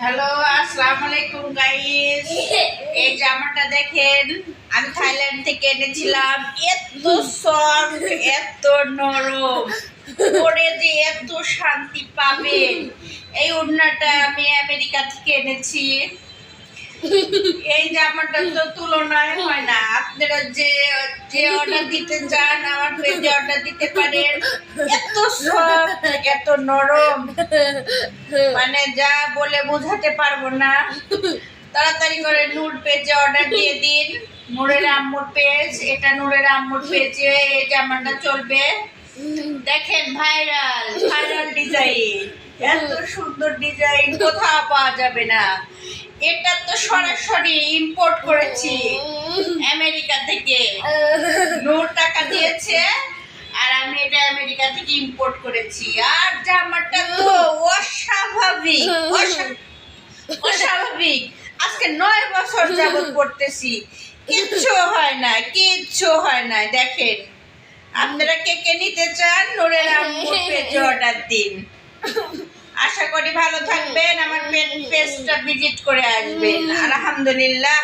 Hello, আসসালামু আলাইকুম guys. এই জামাটা দেখেন, আমি থাইল্যান্ড থেকে এনেছিলাম। এত সফট, এত নরম, পরে যে এত শান্তি পাবেন। এই ওড়নাটা আমি আমেরিকা থেকে এনেছি। এই জামাটা তো তুলনায় হয় না। আপনারা যে যে অর্ডার দিতে চান আমার পেজে অর্ডার দিতে পারেন। এত সফট, এত নরম, মানে যা বলে বোঝাতে পারবো না। তাড়াতাড়ি করে নূর পেজে অর্ডার দিয়ে দিন। নূরের আম্মুর পেজ, এটা নূরের আম্মুর পেজে এই জামাটা চলবে। দেখেন, ভাইরাল ভাইরাল ডিজাইন, এত সুন্দর ডিজাইন কোথাও পাওয়া যাবে না। এটা তো সরাসরি ইম্পোর্ট করেছি আমেরিকা থেকে। নূর টাকা দিয়েছে আর আমি এটা আমেরিকা থেকে ইম্পোর্ট করেছি। আর জামাটা তো অস্বাভাবিক, অস্বাভাবিক। আজকে 9 বছর যাবত পড়তেছি, কিচ্ছু হয় না, কিচ্ছু হয় না। দেখেন, আপনারা কে কে নিতে চান নূরের আম্মুর পেজে অর্ডার দিন। আশা করি ভালো থাকবেন, আমার পেজটা ভিজিট করে আসবেন। আলহামদুলিল্লাহ।